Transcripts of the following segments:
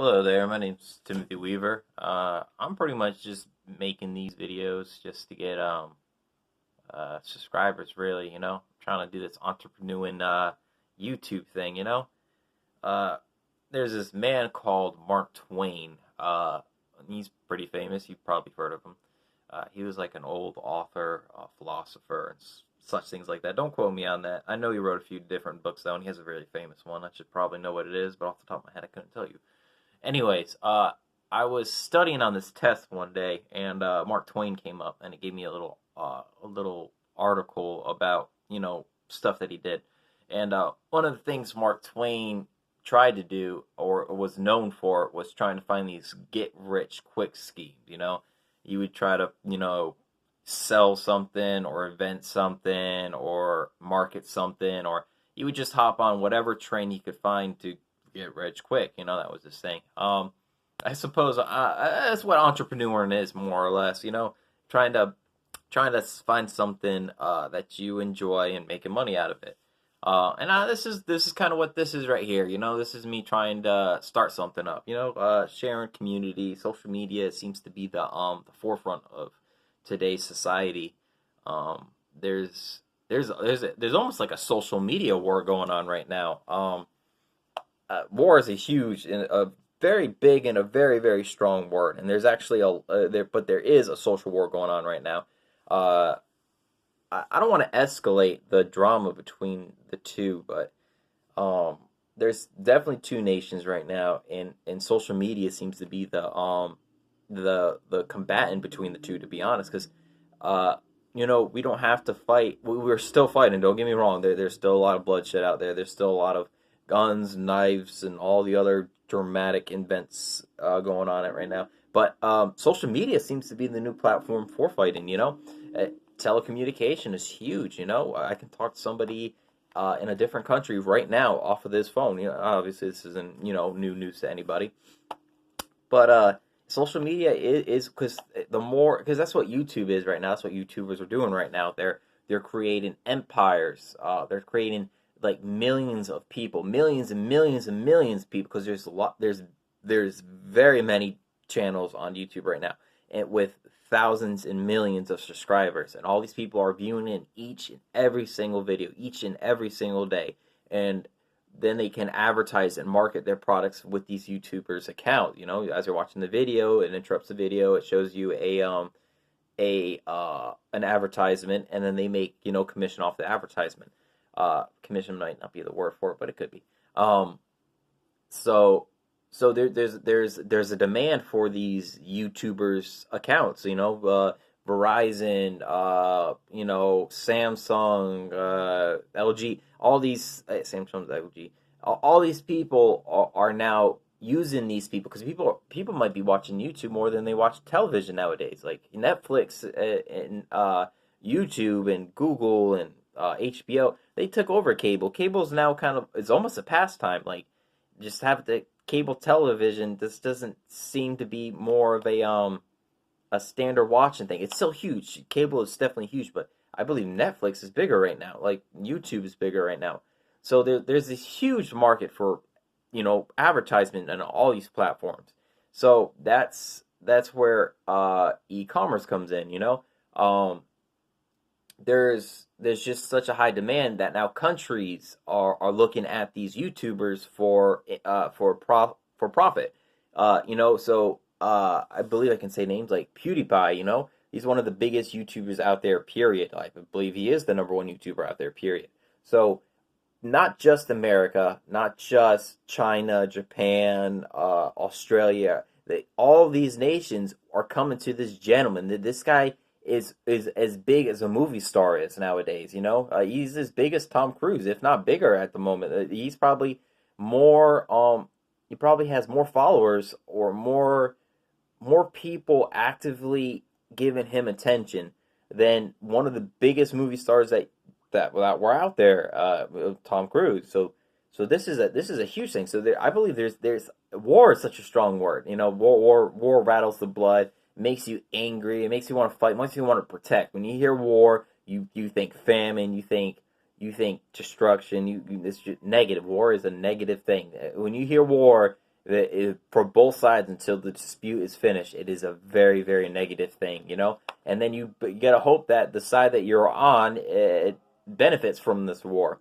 Hello there, my name's Timothy Weaver. I'm pretty much just making these videos just to get subscribers, really, trying to do this entrepreneuring YouTube thing, Uh, there's this man called Mark Twain. He's pretty famous. You've probably heard of him. He was like an old author, philosopher, and such things like that. Don't quote me on that. I know he wrote a few different books though, and he has a really famous one. I should probably know what it is, but off the top of my head, I couldn't tell you. Anyways, I was studying on this test one day, and Mark Twain came up, and it gave me a little article about stuff that he did, and one of the things Mark Twain tried to do or was known for was trying to find these get rich quick schemes. You would try to sell something or invent something or market something, or you would just hop on whatever train you could find to get rich quick. That was his thing. I suppose that's what entrepreneuring is, more or less. Trying to trying to find something that you enjoy and making money out of it. And this is kind of what this is right here. This is me trying to start something up. Sharing community, social media seems to be the forefront of today's society. There's almost like a social media war going on right now. War is a very big and a very very strong word, and there's actually there is a social war going on right now. Uh, I don't want to escalate the drama between the two, but there's definitely two nations right now, and social media seems to be the combatant between the two. To be honest, because uh, we don't have to fight. We're still fighting. Don't get me wrong. There's still a lot of bloodshed out there. There's still a lot of guns, knives, and all the other dramatic events going on right now. But social media seems to be the new platform for fighting. Telecommunication is huge. I can talk to somebody in a different country right now off of this phone. Obviously this isn't new news to anybody, but social media is because that's what YouTube is right now. That's what YouTubers are doing right now. They're creating empires. They're creating like millions of people, millions and millions and millions of people, because there's very many channels on YouTube right now, and with thousands and millions of subscribers, and all these people are viewing in each and every single video, each and every single day, and then they can advertise and market their products with these YouTubers' account. As you're watching the video, it interrupts the video, it shows you an advertisement, and then they make commission off the advertisement. Commission might not be the word for it, but it could be. So there's a demand for these YouTubers accounts. Verizon, Samsung, LG, all these Samsung, LG, all these people are now using these people, because people might be watching YouTube more than they watch television nowadays. Like Netflix and YouTube and Google and HBO, they took over cable. Cable's now it's almost a pastime. Like, just have the cable television. This doesn't seem to be more of a standard watching thing. It's still huge. Cable is definitely huge, but I believe Netflix is bigger right now. Like YouTube is bigger right now. So there's this huge market for advertisement on all these platforms. So that's where e-commerce comes in. There's just such a high demand that now countries are looking at these YouTubers for profit. I believe I can say names like PewDiePie. He's one of the biggest YouTubers out there. Period. I believe he is the number one YouTuber out there. Period. So not just America, not just China, Japan, Australia. All these nations are coming to this gentleman. This guy is as big as a movie star is nowadays. He's as big as Tom Cruise, if not bigger at the moment. He's probably more. He probably has more followers, or more people actively giving him attention than one of the biggest movie stars that were out there, Tom Cruise. So this is a huge thing. So I believe there's war is such a strong word. War rattles the blood, makes you angry, it makes you want to fight, makes you want to protect. When you hear war, you think famine, you think destruction. It's just negative. War is a negative thing. When you hear war, For both sides until the dispute is finished, it is a very, very negative thing, you know. And then you gotta hope that the side that you're on it benefits from this war.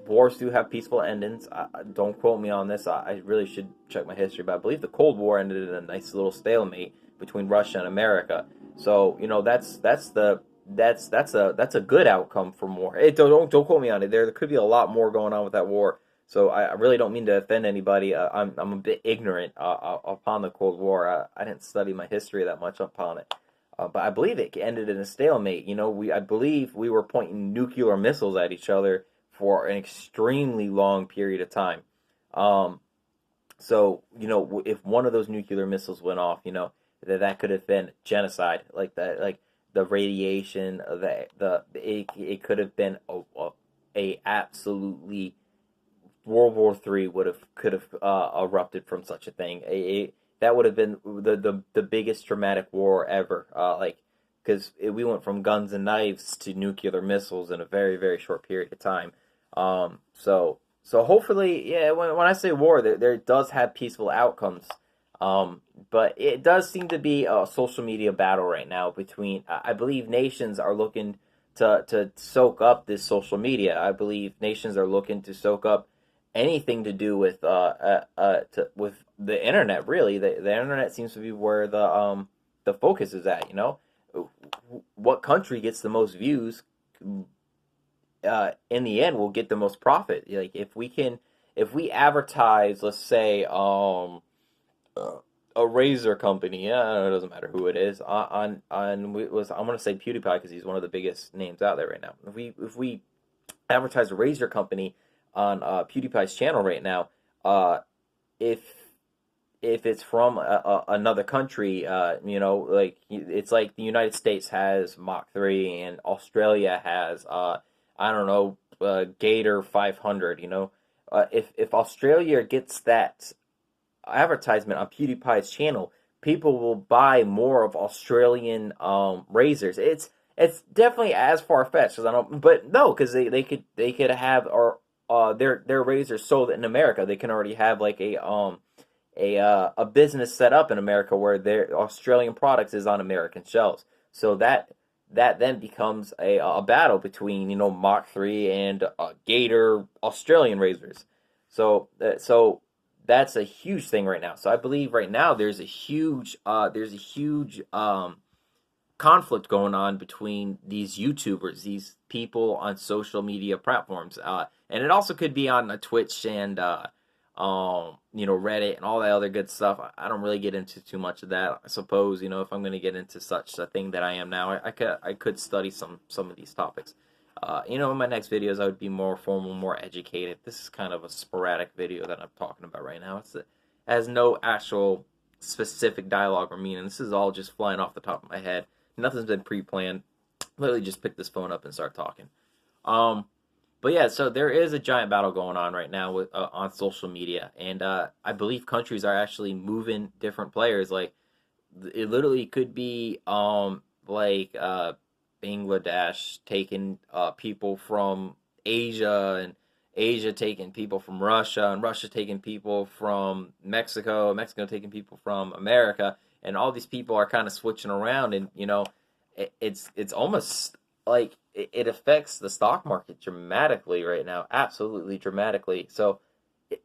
Wars do have peaceful endings. Don't quote me on this. I really should check my history, but I believe the Cold War ended in a nice little stalemate between Russia and America. So you know that's a good outcome from war. Don't quote me on it. There could be a lot more going on with that war. So I really don't mean to offend anybody. I'm a bit ignorant upon the Cold War. I didn't study my history that much upon it. But I believe it ended in a stalemate. You know, I believe we were pointing nuclear missiles at each other for an extremely long period of time. Um, so you know, if one of those nuclear missiles went off, you know, that could have been genocide, like that, like the radiation, it could have been a absolutely World War III could have erupted from such a thing. That would have been the biggest traumatic war ever. Like because we went from guns and knives to nuclear missiles in a very very short period of time. So hopefully, yeah. When I say war, there does have peaceful outcomes. But it does seem to be a social media battle right now between. I believe nations are looking to soak up this social media. I believe nations are looking to soak up anything to do with with the internet. Really, the internet seems to be where the focus is at. You know, what country gets the most views in the end will get the most profit. Like if we advertise, let's say, uh, a razor company, yeah, it doesn't matter who it is, I'm gonna say PewDiePie because he's one of the biggest names out there right now. If we advertise a razor company on PewDiePie's channel right now, if it's from another country, you know, like it's like the United States has Mach 3 and Australia has, I don't know, Gator 500. You know, if Australia gets that advertisement on PewDiePie's channel, people will buy more of Australian razors. It's definitely as far fetched as I don't, but no, because they could have or their razors sold in America. They can already have like a business set up in America where their Australian products is on American shelves. So that then becomes a battle between you know Mach 3 and Gator Australian razors. So that's a huge thing right now. So I believe right now there's a huge conflict going on between these YouTubers, these people on social media platforms, and it also could be on Twitch and you know Reddit and all that other good stuff. I don't really get into too much of that. I suppose you know if I'm going to get into such a thing that I am now, I could study some of these topics. You know, in my next videos, I would be more formal, more educated. This is kind of a sporadic video that I'm talking about right now. It has no actual specific dialogue or meaning. This is all just flying off the top of my head. Nothing's been pre-planned. Literally just pick this phone up and start talking. Um, but yeah, so there is a giant battle going on right now with on social media, and I believe countries are actually moving different players. Like it literally could be like Bangladesh taking people from Asia and Asia taking people from Russia and Russia taking people from Mexico, Mexico taking people from America, and all these people are kind of switching around, and you know it's almost like it affects the stock market dramatically right now, absolutely dramatically. So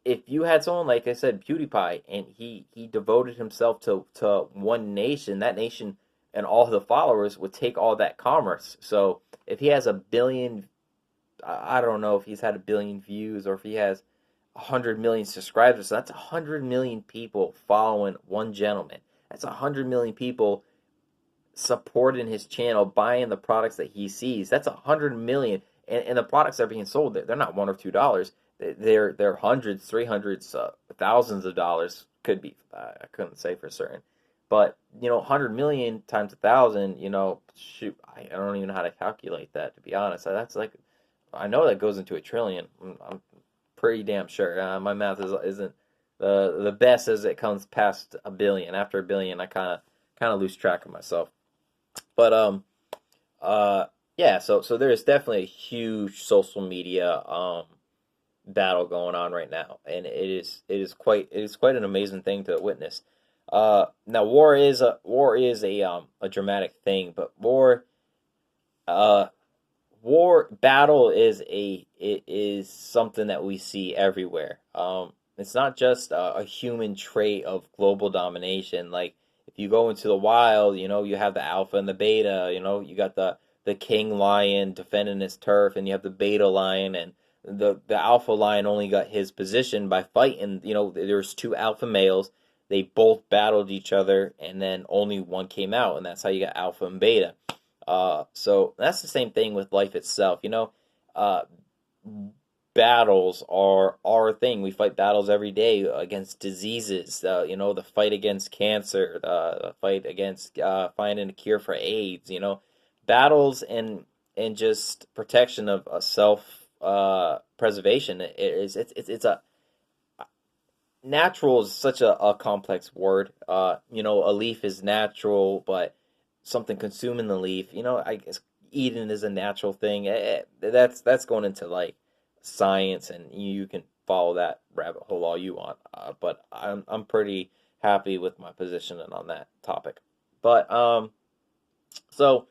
if you had someone like I said, PewDiePie, and he devoted himself to one nation, that nation and all the followers would take all that commerce. So if he has a billion, I don't know if he's had a billion views or if he has 100 million subscribers. So that's 100 million people following one gentleman. That's 100 million people supporting his channel, buying the products that he sees. That's 100 million, and the products that are being sold, they're not $1 or $2. They're hundreds, 300s, thousands of dollars. Could be. I couldn't say for certain, but you know, 100 million times 1,000. You know, shoot, I don't even know how to calculate that. To be honest, that's like I know that goes into a trillion. I'm pretty damn sure. My math isn't the best as it comes past a billion. After a billion, I kind of lose track of myself. But uh yeah, so there's definitely a huge social media battle going on right now, and it is quite an amazing thing to witness. Now war is a dramatic thing, but uh war battle it is something that we see everywhere. It's not just a human trait of global domination. Like if you go into the wild, you have the alpha and the beta. You got the king lion defending his turf, and you have the beta lion, and the alpha lion only got his position by fighting. There's two alpha males. They both battled each other, and then only one came out, and that's how you got alpha and beta. So that's the same thing with life itself. Uh, Battles are our thing. We fight battles every day against diseases. The fight against cancer, the fight against finding a cure for AIDS. Battles and just protection of self preservation. It's a natural is such a complex word. A leaf is natural, but something consuming the leaf, I guess eating is a natural thing. That's going into like science, and you can follow that rabbit hole all you want. But I'm pretty happy with my positioning on that topic. But so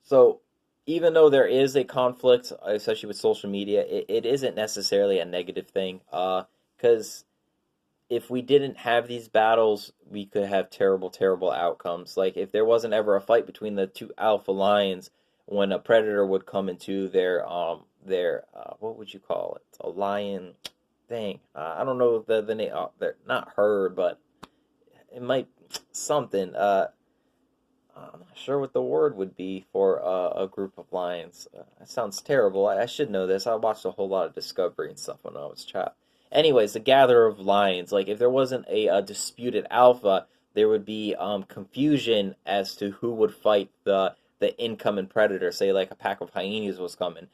so even though there is a conflict, especially with social media, it isn't necessarily a negative thing. Because if we didn't have these battles, we could have terrible, terrible outcomes. Like if there wasn't ever a fight between the two alpha lions, when a predator would come into their what would you call it? A lion thing. I don't know the name. They're not herd, but it might something. I'm not sure what the word would be for a group of lions. That sounds terrible. I should know this. I watched a whole lot of Discovery and stuff when I was a child. Anyways, the gather of lions. Like if there wasn't a disputed alpha, there would be confusion as to who would fight the incoming predator. Say like a pack of hyenas was coming.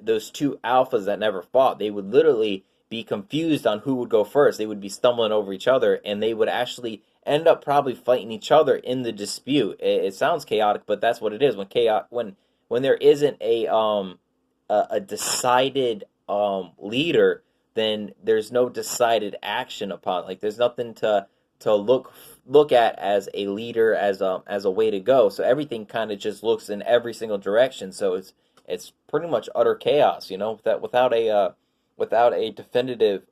Those two alphas that never fought, they would literally be confused on who would go first. They would be stumbling over each other, and they would actually end up probably fighting each other in the dispute. It sounds chaotic, but that's what it is. When there isn't a decided leader, then there's no decided action upon. Like there's nothing to look at as a leader, as a way to go. So everything kind of just looks in every single direction. So it's pretty much utter chaos. Without a definitive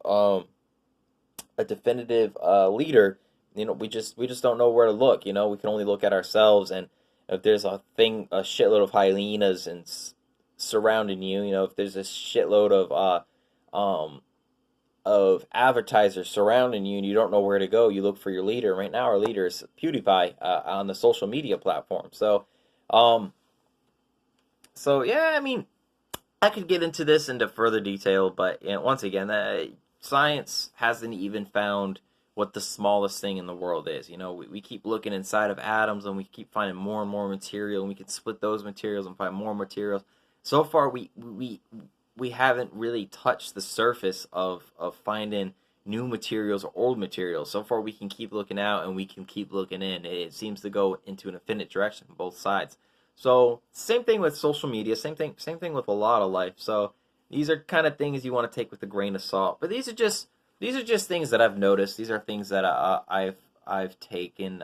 leader, we just don't know where to look. We can only look at ourselves, and if there's a shitload of hyenas and surrounding you, if there's a shitload of advertisers surrounding you and you don't know where to go, you look for your leader. Right now, our leader is PewDiePie on the social media platform. Um, so yeah, I mean, I could get into this into further detail, but once again, science hasn't even found what the smallest thing in the world is. We keep looking inside of atoms, and we keep finding more and more material, and we can split those materials and find more materials. So far, we haven't really touched the surface of finding new materials or old materials. So far, we can keep looking out, and we can keep looking in. It seems to go into an infinite direction on both sides. So same thing with social media, same thing with a lot of life. So these are kind of things you want to take with a grain of salt. But these are just things that I've noticed. These are things that I've taken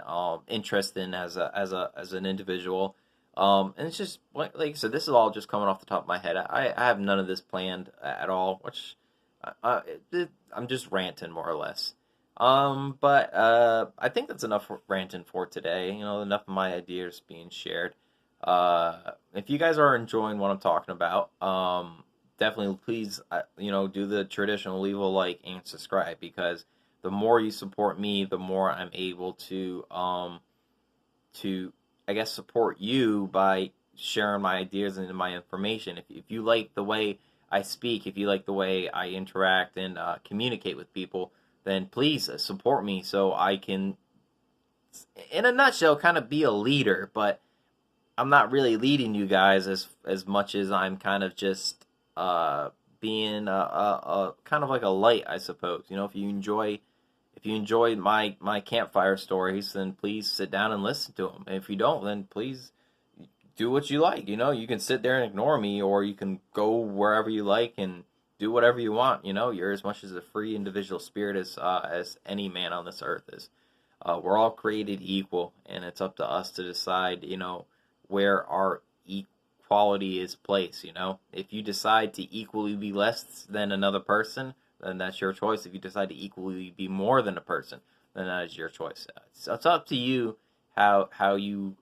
interest in as an individual. And it's just like I said, this is all just coming off the top of my head. I have none of this planned at all, which I'm just ranting more or less. But I think that's enough ranting for today. Enough of my ideas being shared. If you guys are enjoying what I'm talking about, definitely please, do the traditional leave a like and subscribe, because the more you support me, the more I'm able to I guess support you by sharing my ideas and my information. If you like the way I speak, if you like the way I interact and communicate with people, then please support me so I can, in a nutshell, kind of be a leader. But I'm not really leading you guys as much as I'm kind of just being a kind of like a light, I suppose. If you enjoy my campfire stories, then please sit down and listen to them. And if you don't, then please do what you like. You can sit there and ignore me, or you can go wherever you like and do whatever you want. You know, you're as much as a free individual spirit as any man on this earth is. We're all created equal, and it's up to us to decide, you know, where our equality is placed. You know, if you decide to equally be less than another person, then that's your choice. If you decide to equally be more than a person, then that is your choice. It's up to you how you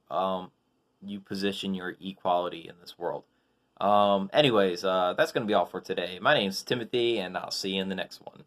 position your equality in this world. Anyways, that's gonna be all for today. My name's Timothy, and I'll see you in the next one.